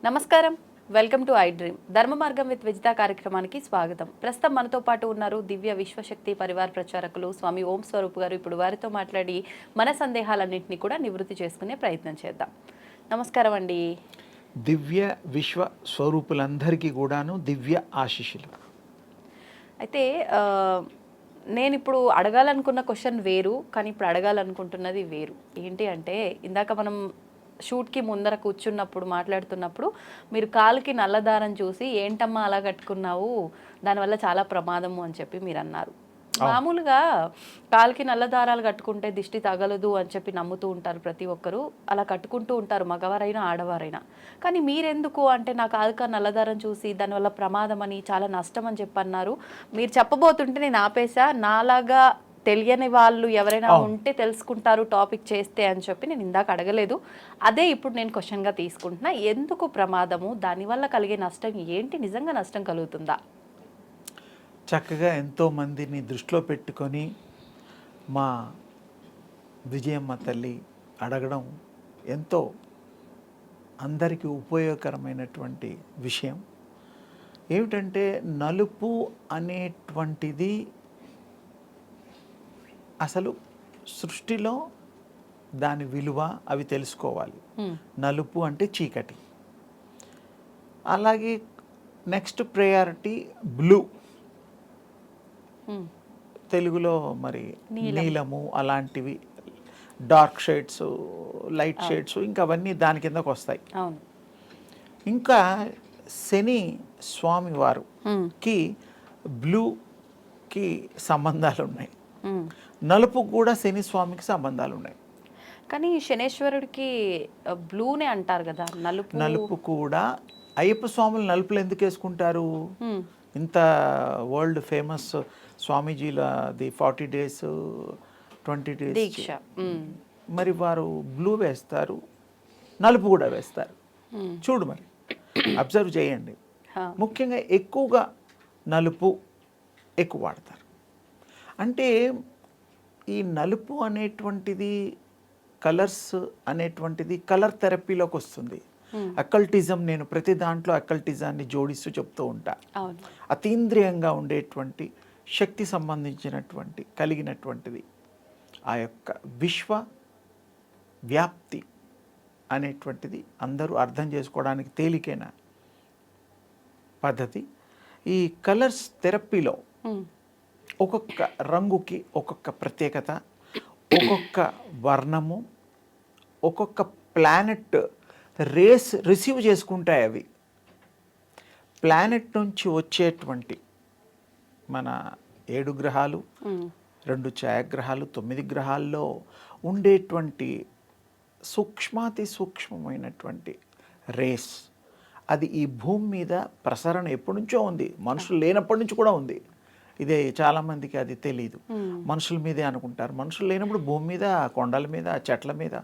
నమస్కారం, welcome to I dream. ధర్మ మార్గం విత్ విజిత కార్యక్రమానికి స్వాగతం. ప్రస్తుతం మనతో పాటు ఉన్నారు దివ్య విశ్వశక్తి పరివార్ ప్రచారకులు స్వామి ఓం స్వరూప్ గారు. ఇప్పుడు వారితో మాట్లాడి మన సందేహాలన్నింటినీ కూడా నివృత్తి చేసుకునే ప్రయత్నం చేద్దాం. నమస్కారం అండి. దివ్య విశ్వ స్వరూపులందరికీ కూడాను దివ్య ఆశీస్సులు. అయితే నేను ఇప్పుడు అడగాలనుకున్న క్వశ్చన్ వేరు, కానీ ఇప్పుడు అడగాలనుకుంటున్నది వేరు. ఏంటి అంటే, ఇందాక మనం షూట్కి ముందర కూర్చున్నప్పుడు మాట్లాడుతున్నప్పుడు మీరు కాలుకి నల్లదారం చూసి ఏంటమ్మా అలా కట్టుకున్నావు, దానివల్ల చాలా ప్రమాదము అని చెప్పి మీరు అన్నారు. మామూలుగా కాలుకి నల్ల దారాలు కట్టుకుంటే దిష్టి తగలదు అని చెప్పి నమ్ముతూ ఉంటారు ప్రతి ఒక్కరు, అలా కట్టుకుంటూ ఉంటారు, మగవారైనా ఆడవారైనా. కానీ మీరెందుకు అంటే, నా కాలుక నల్లదారం చూసి దానివల్ల ప్రమాదం అని, చాలా నష్టం అని చెప్పి అన్నారు. మీరు చెప్పబోతుంటే నేను ఆపేసా. నాలాగా తెలియని వాళ్ళు ఎవరైనా ఉంటే తెలుసుకుంటారు టాపిక్ చేస్తే అని చెప్పి నేను ఇందాక అడగలేదు. అదే ఇప్పుడు నేను క్వశ్చన్గా తీసుకుంటున్నా. ఎందుకు ప్రమాదము, దానివల్ల కలిగే నష్టం ఏంటి, నిజంగా నష్టం కలుగుతుందా? చక్కగా ఎంతోమందిని దృష్టిలో పెట్టుకొని మా విజయమ్మ తల్లి అడగడం ఎంతో అందరికీ ఉపయోగకరమైనటువంటి విషయం. ఏమిటంటే, నలుపు అనేటువంటిది అసలు సృష్టిలో దాని విలువ అవి తెలుసుకోవాలి. నలుపు అంటే చీకటి. అలాగే నెక్స్ట్ ప్రయారిటీ బ్లూ, తెలుగులో మరి నీలము, అలాంటివి డార్క్ షేడ్స్, లైట్ షేడ్స్, ఇంకా అవన్నీ దాని కిందకు వస్తాయి. ఇంకా శని స్వామి వారికి బ్లూకి సంబంధాలు ఉన్నాయి, నలుపు కూడా శని స్వామికి సంబంధాలు ఉన్నాయి. కానీ శనేశ్వరుడికి బ్లూనే అంటారు కదా, నలుపు కూడా. అయ్యప్ప స్వాములు నలుపులు ఎందుకు వేసుకుంటారు? ఇంత వరల్డ్ ఫేమస్ స్వామీజీలది 40 days 20 days దీక్ష, మరి వారు బ్లూ వేస్తారు, నలుపు కూడా వేస్తారు. చూడు, మరి అబ్జర్వ్ చేయండి. ముఖ్యంగా ఎక్కువగా నలుపు ఎక్కువ వాడతారు. అంటే ఈ నలుపు అనేటువంటిది, కలర్స్ అనేటువంటిది కలర్ థెరపీలోకి వస్తుంది. అకల్టిజం, నేను ప్రతి దాంట్లో అకల్టిజాన్ని జోడిస్తూ చెప్తూ ఉంటా. అతీంద్రియంగా ఉండేటువంటి శక్తి సంబంధించినటువంటి కలిగినటువంటిది ఆ యొక్క విశ్వ వ్యాప్తి అనేటువంటిది అందరూ అర్థం చేసుకోవడానికి తేలికైన పద్ధతి. ఈ కలర్స్ థెరపీలో ఒక్కొక్క రంగుకి ఒక్కొక్క ప్రత్యేకత, ఒక్కొక్క వర్ణము, ఒక్కొక్క ప్లానెట్ రేస్ రిసీవ్ చేసుకుంటాయి. అవి ప్లానెట్ నుంచి వచ్చేటువంటి మన 7 గ్రహాలు, 2 ఛాయాగ్రహాలు, 9 గ్రహాల్లో ఉండేటువంటి సూక్ష్మాతి సూక్ష్మమైనటువంటి రేస్, అది ఈ భూమి మీద ప్రసరణ ఎప్పటి నుంచో ఉంది, మనుషులు లేనప్పటి నుంచి కూడా ఉంది. ఇదే చాలామందికి అది తెలీదు. మనుషుల మీదే అనుకుంటారు. మనుషులు లేనప్పుడు భూమి మీద, కొండల మీద, చెట్ల మీద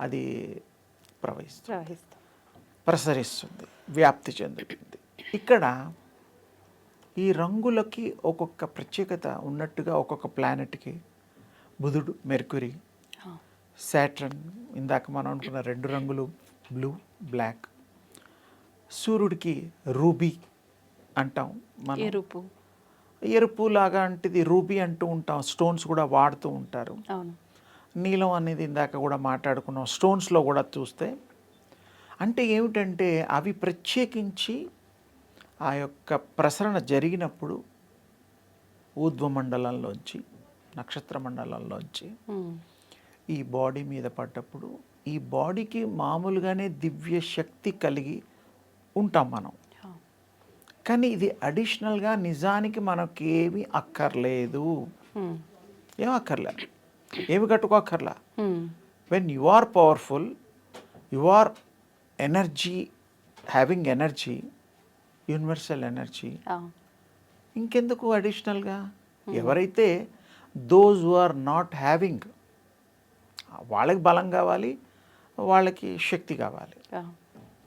అది ప్రసరిస్తుంది, వ్యాప్తి చెందుతుంది. ఇక్కడ ఈ రంగులకి ఒక్కొక్క ప్రత్యేకత ఉన్నట్టుగా ఒక్కొక్క ప్లానెట్కి బుధుడు, మెర్క్యూరీ, సాటర్న్, ఇందాక మనం అనుకున్న 2 రంగులు బ్లూ, బ్లాక్. సూర్యుడికి రూబీ అంటాం మనం, ఎరుపు లాగా అంటేది రూబీ అంటూ ఉంటాం. స్టోన్స్ కూడా వాడుతూ ఉంటారు. నీలం అనేది ఇందాక కూడా మాట్లాడుకున్నాం. స్టోన్స్లో కూడా చూస్తే అంటే ఏమిటంటే, అవి ప్రత్యేకించి ఆ యొక్క ప్రసరణ జరిగినప్పుడు ఊర్ధ్వమండలంలోంచి, నక్షత్ర మండలంలోంచి ఈ బాడీ మీద పడ్డప్పుడు, ఈ బాడీకి మామూలుగానే దివ్య శక్తి కలిగి ఉంటాం మనం. కానీ ఇది అడిషనల్గా నిజానికి మనకి ఏమీ అక్కర్లేదు. ఏం అక్కర్లేదు, ఏమి కట్టుకోక్కర్లా. When you are powerful, you are energy, having energy, universal energy, ఇంకెందుకు అడిషనల్గా? ఎవరైతే those who are not having, వాళ్ళకి బలం కావాలి, వాళ్ళకి శక్తి కావాలి.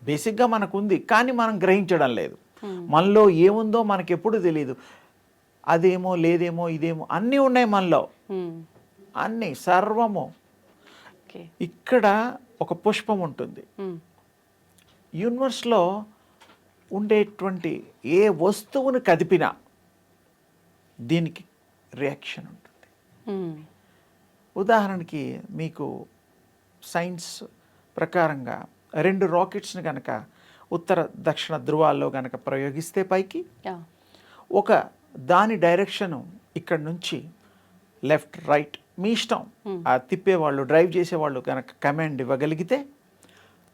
బేసిక్గా మనకు ఉంది, కానీ మనం గ్రహించడం లేదు. మనలో ఏముందో మనకి ఎప్పుడు తెలియదు. అదేమో, లేదేమో, ఇదేమో, అన్నీ ఉన్నాయి మనలో, అన్నీ, సర్వము. ఇక్కడ ఒక పుష్పం ఉంటుంది. యూనివర్స్లో ఉండేటువంటి ఏ వస్తువుని కదిపినా దీనికి రియాక్షన్ ఉంటుంది. ఉదాహరణకి మీకు సైన్స్ ప్రకారంగా 2 రాకెట్స్ని కనుక ఉత్తర దక్షిణ ధృవాల్లో కనుక ప్రయోగిస్తే పైకి ఒక దాని డైరెక్షను ఇక్కడ నుంచి లెఫ్ట్ రైట్ మీ ఇష్టం, ఆ తిప్పేవాళ్ళు డ్రైవ్ చేసేవాళ్ళు కనుక కమాండ్ ఇవ్వగలిగితే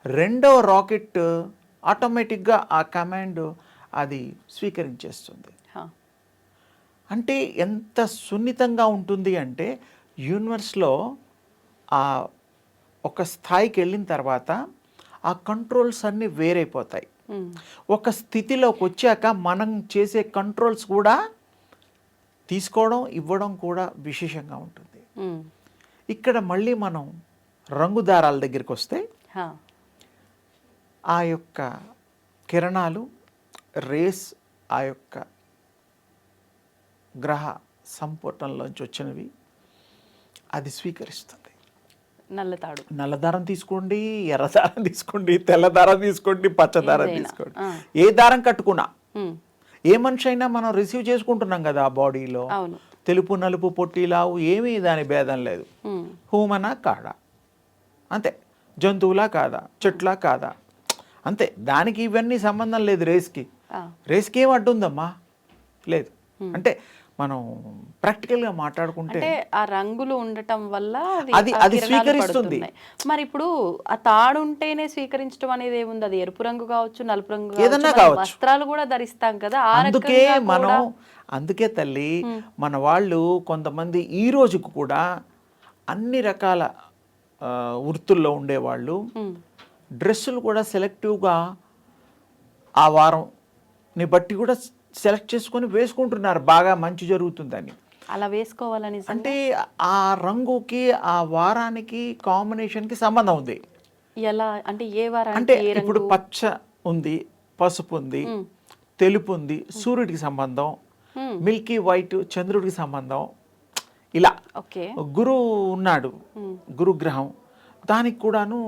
రెండవ రాకెట్ ఆటోమేటిక్గా ఆ కమాండ్ అది స్వీకరించేస్తుంది. అంటే ఎంత సున్నితంగా ఉంటుంది అంటే యూనివర్స్లో ఆ ఒక స్థాయికి వెళ్ళిన తర్వాత ఆ కంట్రోల్స్ అన్నీ వేరైపోతాయి. ఒక స్థితిలోకి వచ్చాక మనం చేసే కంట్రోల్స్ కూడా తీసుకోవడం ఇవ్వడం కూడా విశేషంగా ఉంటుంది. ఇక్కడ మళ్ళీ మనం రంగు దారాల దగ్గరికి వస్తే ఆ యొక్క కిరణాలు రేస్ ఆ యొక్క గ్రహ సంపుటంలోంచి వచ్చినవి అది స్వీకరిస్తుంది. నల్లదారం తీసుకోండి, ఎర్రదారం తీసుకోండి, తెల్లదారం తీసుకోండి, పచ్చదారం తీసుకోండి, ఏ దారం కట్టుకున్నా ఏ మనిషి అయినా మనం రిసీవ్ చేసుకుంటున్నాం కదా ఆ బాడీలో. తెలుపు నలుపు పొట్టి లావు ఏమీ దాని భేదం లేదు. హ్యూమనా కాదా అంతే, జంతువులా కాదా, చెట్లా కాదా అంతే. దానికి ఇవన్నీ సంబంధం లేదు. రేస్కి ఏం అడ్డుందమ్మా లేదు. అంటే మనం ప్రాక్టికల్గా మాట్లాడుకుంటే ఆ రంగులు ఉండటం వల్ల అది స్వీకరిస్తుంది. మరి ఇప్పుడు ఆ తాడు ఉంటేనే స్వీకరించడం అనేది ఏముంది? అది ఎరుపు రంగు కావచ్చు, నలుపు రంగు ఏదన్నా కావచ్చు, వస్త్రాలు కూడా ధరిస్తాం కదా. అందుకే తల్లి మన వాళ్ళు కొంతమంది ఈ రోజుకు కూడా అన్ని రకాల వృత్తుల్లో ఉండేవాళ్ళు డ్రెస్సులు కూడా సెలెక్టివ్గా ఆ వారంని బట్టి కూడా సెలెక్ట్ చేసుకొని వేసుకుంటున్నారు, బాగా మంచి జరుగుతుందని. అలా వేసుకోవాలని అంటే ఆ రంగుకి ఆ వారానికి కాంబినేషన్కి సంబంధం ఉంది. ఎలా అంటే ఏ వారం? అంటే ఇప్పుడు పచ్చ ఉంది, పసుపు ఉంది, తెలుపు ఉంది, సూర్యుడికి సంబంధం, మిల్కీ వైట్ చంద్రుడికి సంబంధం. ఇలా గురువు ఉన్నాడు, గురుగ్రహం, దానికి కూడాను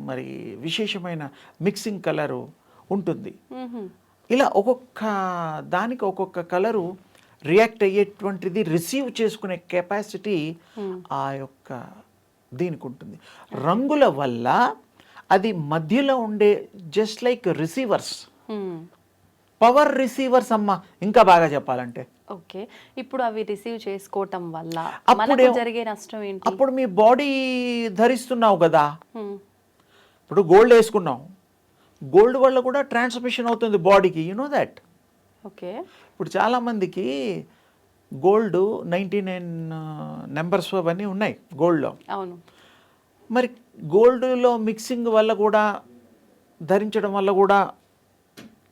మరి విశేషమైన మిక్సింగ్ కలరు ఉంటుంది. ఇలా ఒక్కొక్క దానికి ఒక్కొక్క కలరు రియాక్ట్ అయ్యేటువంటిది రిసీవ్ చేసుకునే కెపాసిటీ ఆ యొక్క దీనికి ఉంటుంది. రంగుల వల్ల అది మధ్యలో ఉండే just like receivers, power receivers అమ్మా, ఇంకా బాగా చెప్పాలంటే. ఓకే, ఇప్పుడు అవి రిసీవ్ చేసుకోవటం వల్ల మనకు జరిగే నష్టం ఏంటి? అప్పుడు మీ బాడీ ధరిస్తున్నావు కదా, ఇప్పుడు గోల్డ్ వేసుకున్నావు, గోల్డ్ వల్ల కూడా ట్రాన్స్మిషన్ అవుతుంది బాడీకి, యు నో దట్. ఓకే, ఇప్పుడు చాలామందికి గోల్డ్ 99 నెంబర్స్ అవన్నీ ఉన్నాయి గోల్డ్లో. అవును, మరి గోల్డ్లో మిక్సింగ్ వల్ల కూడా ధరించడం వల్ల కూడా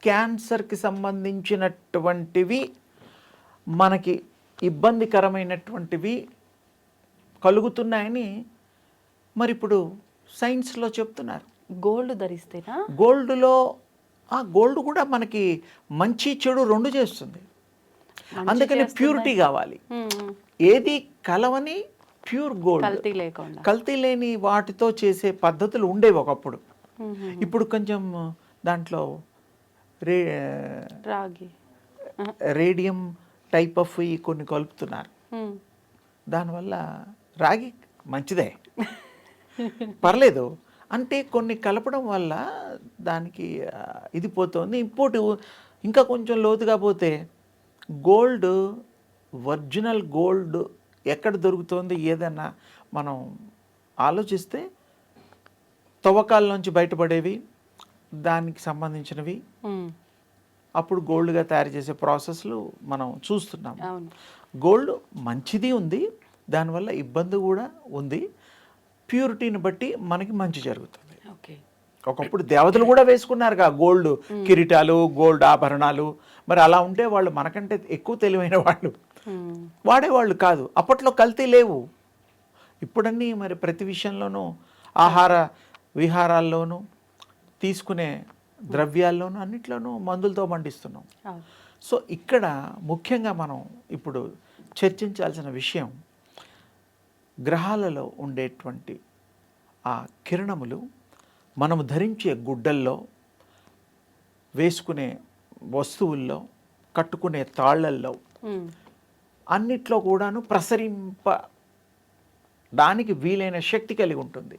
క్యాన్సర్కి సంబంధించినటువంటివి మనకి ఇబ్బందికరమైనటువంటివి కలుగుతున్నాయని మరి ఇప్పుడు సైన్స్లో చెప్తున్నారు. గోల్డ్ ధరిస్తేనా? గోల్డ్ కూడా మనకి మంచి చెడు రెండు చేస్తుంది. అందుకని ప్యూరిటీ కావాలి. ఏది కలవని ప్యూర్ గోల్డ్, కల్తీ లేని వాటితో చేసే పద్ధతులు ఉండేవి ఒకప్పుడు. ఇప్పుడు కొంచెం దాంట్లో రాగి, రేడియం టైప్ ఆఫ్ కొన్ని కలుపుతున్నారు. దానివల్ల రాగి మంచిదే, పర్లేదు. అంటే కొన్ని కలపడం వల్ల దానికి ఇది పోతుంది. ఇంకోటి ఇంకా కొంచెం లోతుగా పోతే గోల్డ్, ఒరిజినల్ గోల్డ్ ఎక్కడ దొరుకుతుంది ఏదన్నా మనం ఆలోచిస్తే తవ్వకాల్లోంచి బయటపడేవి, దానికి సంబంధించినవి అప్పుడు గోల్డ్గా తయారు చేసే ప్రాసెస్లు మనం చూస్తున్నాం. గోల్డ్ మంచిది ఉంది, దానివల్ల ఇబ్బంది కూడా ఉంది. ప్యూరిటీని బట్టి మనకి మంచి జరుగుతుంది. ఒకప్పుడు దేవతలు కూడా వేసుకున్నారుగా గోల్డ్ కిరీటాలు, గోల్డ్ ఆభరణాలు. మరి అలా ఉంటే వాళ్ళు మనకంటే ఎక్కువ తెలివైన వాళ్ళు, వాడేవాళ్ళు కాదు. అప్పట్లో కల్తీ లేవు. ఇప్పుడన్నీ మరి ప్రతి విషయంలోనూ ఆహార విహారాల్లోనూ తీసుకునే ద్రవ్యాల్లోనూ అన్నిట్లోనూ మందులతో పండిస్తున్నాం. సో ఇక్కడ ముఖ్యంగా మనం ఇప్పుడు చర్చించాల్సిన విషయం, గ్రహాలలో ఉండేటువంటి ఆ కిరణములు మనము ధరించే గుడ్డల్లో వేసుకునే వస్తువుల్లో, కట్టుకునే తాళ్ళల్లో, అన్నిట్లో కూడాను ప్రసరింపడానికి వీలైన శక్తి కలిగి ఉంటుంది.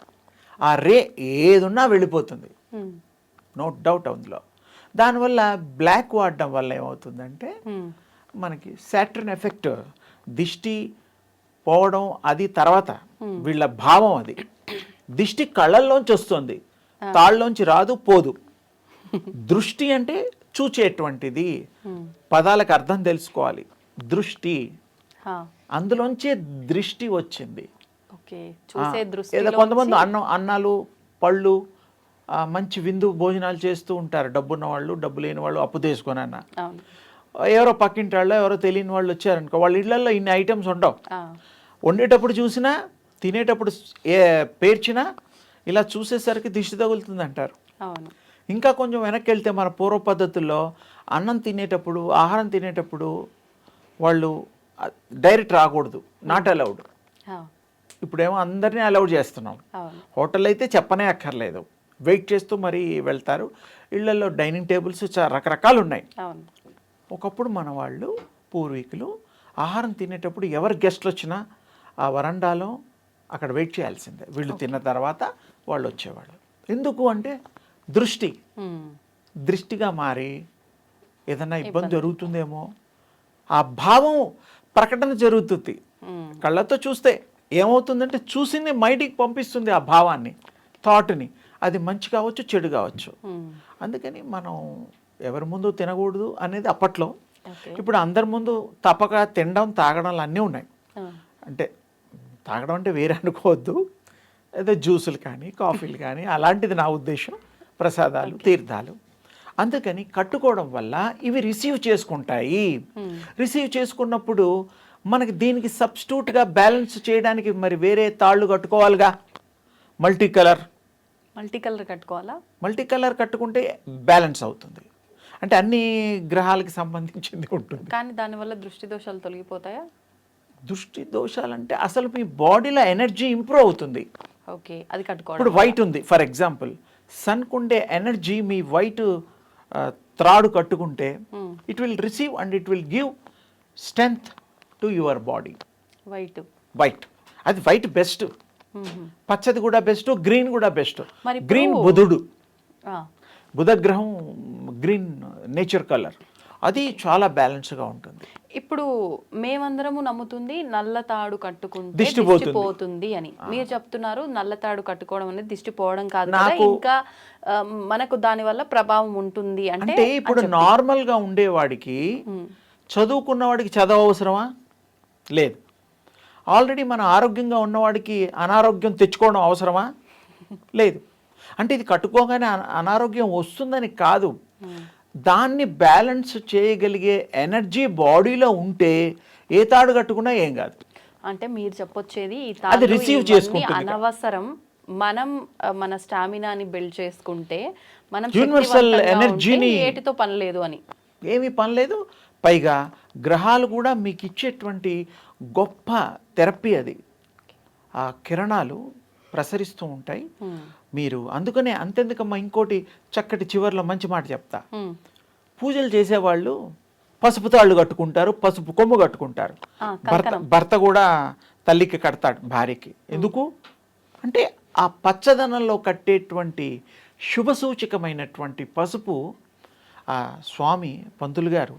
ఆ రే ఏదున్నా వెళ్ళిపోతుంది, నో డౌట్ అందులో. దానివల్ల బ్లాక్ వాడడం వల్ల ఏమవుతుందంటే మనకి సాటర్న్ ఎఫెక్ట్, దిష్టి పోవడం అది తర్వాత, వీళ్ళ భావం అది. దిష్టి కళ్ళల్లోంచి వస్తుంది, తాళ్ళలోంచి రాదు, పోదు. దృష్టి అంటే చూచేటువంటిది, పదాలకు అర్థం తెలుసుకోవాలి. దృష్టి, అందులోంచే దృష్టి వచ్చింది. ఏదో కొంతమంది అన్నాలు పళ్ళు మంచి విందు భోజనాలు చేస్తూ ఉంటారు, డబ్బున్న వాళ్ళు, డబ్బు లేని వాళ్ళు, అప్పు తీసుకొని అన్న. ఎవరో పక్కింటి వాళ్ళు, ఎవరో తెలియని వాళ్ళు వచ్చారనుకో, వాళ్ళ ఇళ్లలో ఇన్ని ఐటమ్స్ ఉండవు. వండేటప్పుడు చూసినా, తినేటప్పుడు పేర్చినా, ఇలా చూసేసరికి దిష్టి తగులుతుంది అంటారు. ఇంకా కొంచెం వెనక్కి వెళ్తే మన పూర్వ పద్ధతుల్లో అన్నం తినేటప్పుడు, ఆహారం తినేటప్పుడు వాళ్ళు డైరెక్ట్ రాకూడదు, నాట్ అలౌడ్. ఇప్పుడేమో అందరినీ అలౌడ్ చేస్తున్నాం. హోటల్ అయితే చెప్పనే అక్కర్లేదు, వెయిట్ చేస్తూ మరీ వెళ్తారు. ఇళ్లలో డైనింగ్ టేబుల్స్ రకరకాలు ఉన్నాయి. ఒకప్పుడు మన వాళ్ళు పూర్వీకులు ఆహారం తినేటప్పుడు ఎవరు గెస్ట్లు వచ్చినా ఆ వరండాలో అక్కడ వెయిట్ చేయాల్సిందే. వీళ్ళు తిన్న తర్వాత వాళ్ళు వచ్చేవాళ్ళు. ఎందుకు అంటే దృష్టిగా మారి ఏదన్నా ఇబ్బంది జరుగుతుందేమో ఆ భావం ప్రకటన జరుగుతుంది. కళ్ళతో చూస్తే ఏమవుతుందంటే చూసింది మైండ్కి పంపిస్తుంది ఆ భావాన్ని, థాట్ని. అది మంచి కావచ్చు, చెడు కావచ్చు. అందుకని మనం ఎవరి ముందు తినకూడదు అనేది అప్పట్లో. ఇప్పుడు అందరి ముందు తప్పక తినడం, తాగడం అన్నీ ఉన్నాయి. అంటే తాగడం అంటే వేరే అనుకోవద్దు, ఏదో జ్యూసులు కానీ, కాఫీలు కానీ, అలాంటిది నా ఉద్దేశం. ప్రసాదాలు, తీర్థాలు. అందుకని కట్టుకోవడం వల్ల ఇవి రిసీవ్ చేసుకుంటాయి. రిసీవ్ చేసుకున్నప్పుడు మనకి దీనికి సబ్స్టిట్యూట్గా బ్యాలెన్స్ చేయడానికి మరి వేరే తాళ్ళు కట్టుకోవాలిగా. మల్టీ కలర్ కట్టుకోవాలా? మల్టీ కలర్ కట్టుకుంటే బ్యాలెన్స్ అవుతుంది. అంటే అన్ని గ్రహాలకి సంబంధించింది ఉంటుంది. కానీ దానివల్ల దృష్టి దోషాలు తొలగిపోతాయా? దృష్టి దోషాలంటే అసలు మీ బాడీలో ఎనర్జీ ఇంప్రూవ్ అవుతుంది. ఓకే, అది కట్టుకోవడం. ఇప్పుడు వైట్ ఉంది ఫర్ ఎగ్జాంపుల్, సన్కుండే ఎనర్జీ మీ వైట్ త్రాడు కట్టుకుంటే it will receive and it will give strength to your body. White అది వైట్ బెస్ట్. పచ్చది కూడా బెస్ట్, గ్రీన్ కూడా బెస్ట్. గ్రీన్ బుధుడు, బుధ గ్రహం గ్రీన్ నేచర్ కలర్, అది చాలా బ్యాలెన్స్గా ఉంటుంది. ఇప్పుడు మేమందరము నమ్ముతుంది నల్ల తాడు కట్టుకుంటే దిష్టి పోతుంది అని. మీరు చెప్తున్నారు నల్ల తాడు కట్టుకోవడం అనేది దిష్టి పోవడం కాదు, ఇంకా మనకు దాని వల్ల ప్రభావం ఉంటుంది అంటే. ఇప్పుడు నార్మల్గా ఉండేవాడికి, చదువుకున్న వాడికి చదువు అవసరమా? లేదు. ఆల్రెడీ మన ఆరోగ్యంగా ఉన్నవాడికి అనారోగ్యం తెచ్చుకోవడం అవసరమా? లేదు. అంటే ఇది కట్టుకోగానే అనారోగ్యం వస్తుందని కాదు, దాన్ని బ్యాలెన్స్ చేయగలిగే ఎనర్జీ బాడీలో ఉంటే ఏ తాడు కట్టుకున్నా ఏం కాదు. అంటే మీరు చెప్పొచ్చేది అది రిసీవ్ చేసుకుంటుంది. అనవసరం, మనం మన స్టామినాని బిల్డ్ చేసుకుంటే, మనం యూనివర్సల్ ఎనర్జీని, ఏటితో పని లేదు అని. ఏమీ పని లేదు. పైగా గ్రహాలు కూడా మీకు ఇచ్చేటువంటి గొప్ప థెరపీ అది. ఆ కిరణాలు ప్రసరిస్తూ ఉంటాయి. మీరు అందుకనే అంతెందుకమ్మా, ఇంకోటి చక్కటి చివర్లో మంచి మాట చెప్తా. పూజలు చేసేవాళ్ళు పసుపు తాళ్ళు కట్టుకుంటారు, పసుపు కొమ్ము కట్టుకుంటారు. భర్త కూడా తల్లికి కడతాడు భార్యకి. ఎందుకు అంటే ఆ పచ్చదనంలో కట్టేటువంటి శుభసూచకమైనటువంటి పసుపు ఆ స్వామి పంతులు గారు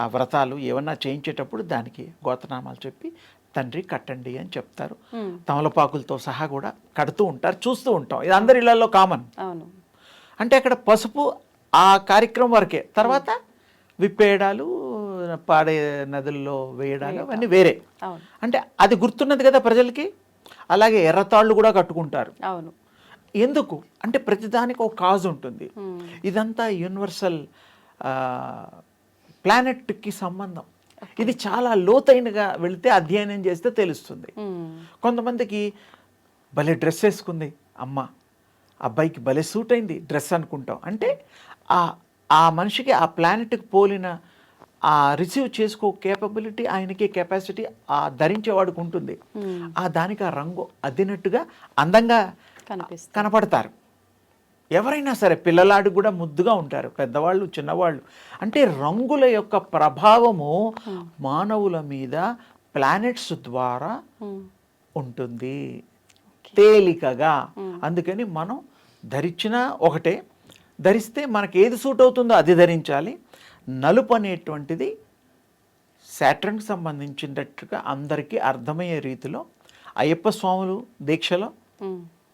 ఆ వ్రతాలు ఏమన్నా చేయించేటప్పుడు దానికి గోత్రనామాలు చెప్పి తండ్రి కట్టండి అని చెప్తారు. తమలపాకులతో సహా కూడా కడుతూ ఉంటారు, చూస్తూ ఉంటాం. ఇది అందరి ఇళ్లలో కామన్. అంటే అక్కడ పసుపు ఆ కార్యక్రమం వరకే. తర్వాత విప్పేయడాలు, పాడే నదుల్లో వేయడాలు అవన్నీ వేరే. అంటే అది గుర్తున్నది కదా ప్రజలకి. అలాగే ఎర్రతాళ్ళు కూడా కట్టుకుంటారు. ఎందుకు అంటే ప్రతిదానికి ఒక కాజ్ ఉంటుంది. ఇదంతా యూనివర్సల్ ప్లానెట్కి సంబంధం. ఇది చాలా లోతైనగా వెళితే అధ్యయనం చేస్తే తెలుస్తుంది. కొంతమందికి భలే డ్రెస్ వేసుకుంది అమ్మ, అబ్బాయికి భలే సూట్ అయింది డ్రెస్ అనుకుంటాం. అంటే ఆ మనిషికి ఆ ప్లానెట్కి పోలిన ఆ రిసీవ్ చేసుకో కేపబిలిటీ, ఆయనకి కెపాసిటీ ఆ ధరించేవాడికి ఉంటుంది. ఆ దానికి ఆ రంగు అద్దినట్టుగా అందంగా కనపడతారు. ఎవరైనా సరే పిల్లలాడికి కూడా ముద్దుగా ఉంటారు, పెద్దవాళ్ళు చిన్నవాళ్ళు. అంటే రంగుల యొక్క ప్రభావము మానవుల మీద ప్లానెట్స్ ద్వారా ఉంటుంది తేలికగా. అందుకని మనం ధరించిన ఒకటే, ధరిస్తే మనకి ఏది సూట్ అవుతుందో అది ధరించాలి. నలుపు అనేటువంటిది శాటర్న్కి సంబంధించినట్టుగా అందరికీ అర్థమయ్యే రీతిలో అయ్యప్ప స్వాములు దీక్షలో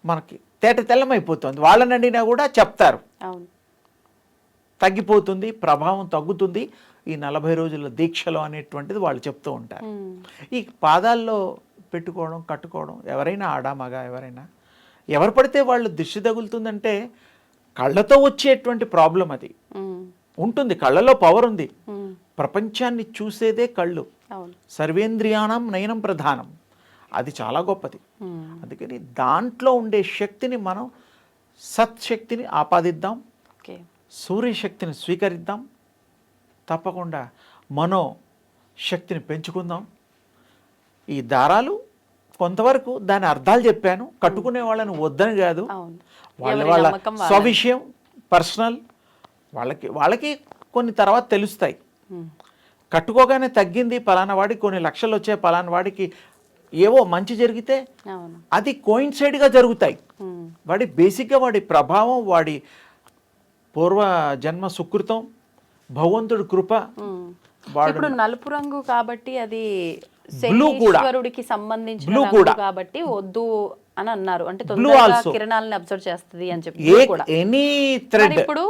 మనకి తేట తెల్లమైపోతుంది. వాళ్ళని అడిగినా కూడా చెప్తారు, తగ్గిపోతుంది, ప్రభావం తగ్గుతుంది ఈ 40 రోజుల దీక్షలో అనేటువంటిది వాళ్ళు చెప్తూ ఉంటారు. ఈ పాదాల్లో పెట్టుకోవడం, కట్టుకోవడం, ఎవరైనా ఆడామగ ఎవరైనా ఎవరు పడితే వాళ్ళు దిష్టి తగులుతుందంటే కళ్ళతో వచ్చేటువంటి ప్రాబ్లం అది ఉంటుంది. కళ్ళలో పవర్ ఉంది. ప్రపంచాన్ని చూసేదే కళ్ళు. సర్వేంద్రియాణం నయనం ప్రధానం, అది చాలా గొప్పది. అందుకని దాంట్లో ఉండే శక్తిని మనం సత్శక్తిని ఆపాదిద్దాం, సూర్యశక్తిని స్వీకరిద్దాం, తప్పకుండా మనో శక్తిని పెంచుకుందాం. ఈ దారాలు కొంతవరకు దాని అర్థాలు చెప్పాను, కట్టుకునే వాళ్ళని వద్దని కాదు, వాళ్ళ వాళ్ళ స్వవిషయం పర్సనల్, వాళ్ళకి కొన్ని తర్వాత తెలుస్తాయి. కట్టుకోగానే తగ్గింది పలానా వాడికి కొన్ని లక్షలు వచ్చే, పలానా వాడికి ఏవో మంచి జరిగితే అది కోయిన్సైడ్గా జరుగుతాయి. వాడి బేసిక్గా వాడి ప్రభావం, వాడి పూర్వ జన్మ సుకృతం, భగవంతుడి కృప. ఇప్పుడు నలుపు రంగు కాబట్టి అది బ్లూ కూడా శనీశ్వరుడికి సంబంధించిన రంగు కాబట్టి వద్దు అని అన్నారు. అంటే తొందరగా కిరణాలను అబ్జర్వ్ చేస్తుంది అని చెప్పి. ఎనీ థ్రెడ్, ఇప్పుడు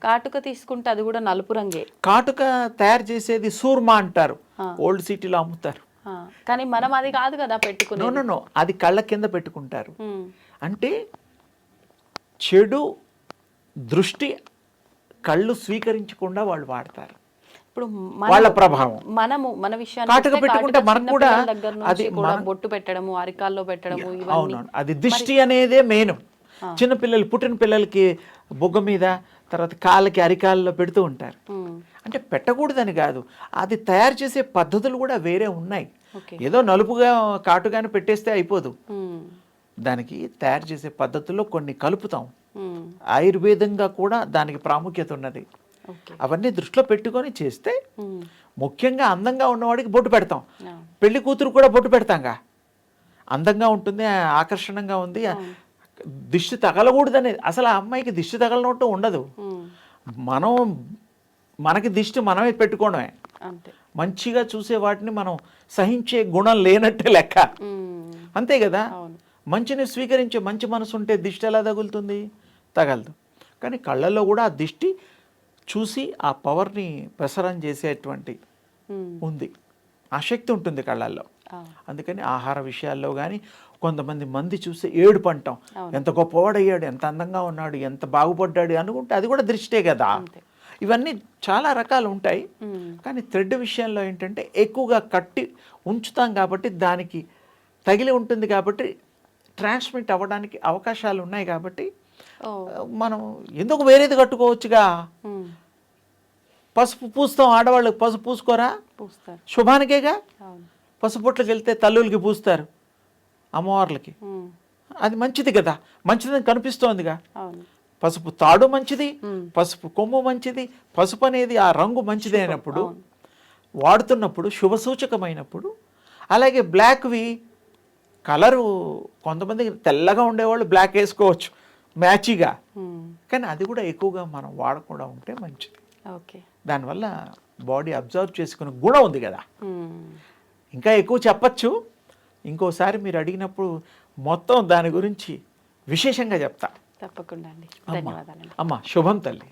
కాటుక తీసుకుంటే అది కూడా నలుపు రంగే. కాటుక తయారు చేసేది సూర్మా అంటారు, ఓల్డ్ సిటీలో అమ్ముతారు. కానీ మనం అది కాదు కదా పెట్టుకునే. నో, అది కళ్ళ కింద పెట్టుకుంటారు. అంటే చెడు దృష్టి కళ్ళు స్వీకరించకుండా వాళ్ళు వాడతారు. ఇప్పుడు వాళ్ళ ప్రభావం మన విషయాన్ని కాటుక పెట్టుకుంటే మనకు కూడా అది బొట్టు పెట్టడము, అరికాల్లో పెట్టడము, అవునవును, అది దిష్టి అనేదే మెయిన్. చిన్నపిల్లలు, పుట్టిన పిల్లలకి బొగ్గ మీద, తర్వాత కాళ్ళకి అరికాల్లో పెడుతూ ఉంటారు. అంటే పెట్టకూడదని కాదు, అది తయారు చేసే పద్ధతులు కూడా వేరే ఉన్నాయి. ఏదో నలుపుగా కాటుగానే పెట్టేస్తే అయిపోదు, దానికి తయారు చేసే పద్ధతుల్లో కొన్ని కలుపుతాం. ఆయుర్వేదంగా కూడా దానికి ప్రాముఖ్యత ఉన్నది. అవన్నీ దృష్టిలో పెట్టుకొని చేస్తే ముఖ్యంగా అందంగా ఉన్నవాడికి బొట్టు పెడతాం. పెళ్లి కూతురు కూడా బొట్టు పెడతాంగా, అందంగా ఉంటుంది, ఆకర్షణంగా ఉంది, దిష్టి తగలకూడదనే. అసలు ఆ అమ్మాయికి దిష్టి తగలనట్టు ఉండదు. మనకి దిష్టి మనమే పెట్టుకోవడమే. మంచిగా చూసే వాటిని మనం సహించే గుణం లేనట్టే లెక్క, అంతే కదా. మంచిని స్వీకరించే మంచి మనసు ఉంటే దిష్టి ఎలా తగులుతుంది? తగలదు. కానీ కళ్ళల్లో కూడా ఆ దిష్టి చూసి ఆ పవర్ని ప్రసరం చేసేటువంటి ఉంది, ఆ శక్తి ఉంటుంది కళ్ళల్లో. అందుకని ఆహార విషయాల్లో కానీ కొంతమంది చూస్తే ఏడుపు అంటాం, ఎంత గొప్పవాడయ్యాడు, ఎంత అందంగా ఉన్నాడు, ఎంత బాగుపడ్డాడు అనుకుంటే అది కూడా దృష్టే కదా. ఇవన్నీ చాలా రకాలు ఉంటాయి. కానీ థ్రెడ్ విషయంలో ఏంటంటే ఎక్కువగా కట్టి ఉంచుతాం కాబట్టి దానికి తగిలి ఉంటుంది కాబట్టి ట్రాన్స్మిట్ అవ్వడానికి అవకాశాలు ఉన్నాయి కాబట్టి మనం ఎందుకు వేరేది కట్టుకోవచ్చుగా. పసుపు పూస్తాం, ఆడవాళ్ళకి పసుపు పూసుకోరా? శుభానికేగా. పసుపు పుట్లకి వెళ్తే తల్లులకి పూస్తారు, అమ్మవార్లకి, అది మంచిది కదా, మంచిదని కనిపిస్తోందిగా. పసుపు తాడు మంచిది, పసుపు కొమ్ము మంచిది, పసుపు అనేది ఆ రంగు మంచిది అయినప్పుడు, వాడుతున్నప్పుడు శుభసూచకమైనప్పుడు. అలాగే బ్లాక్వి కలరు, కొంతమంది తెల్లగా ఉండేవాళ్ళు బ్లాక్ వేసుకోవచ్చు మ్యాచిగా, కానీ అది కూడా ఎక్కువగా మనం వాడకుండా ఉంటే మంచిది. దానివల్ల బాడీ అబ్జర్వ్ చేసుకునే గుణం ఉంది కదా. ఇంకా ఎక్కువ చెప్పచ్చు, ఇంకోసారి మీరు అడిగినప్పుడు మొత్తం దాని గురించి విశేషంగా చెప్తా. తప్పకుండా అండి, ధన్యవాదాలు. అమ్మ శుభం తల్లి.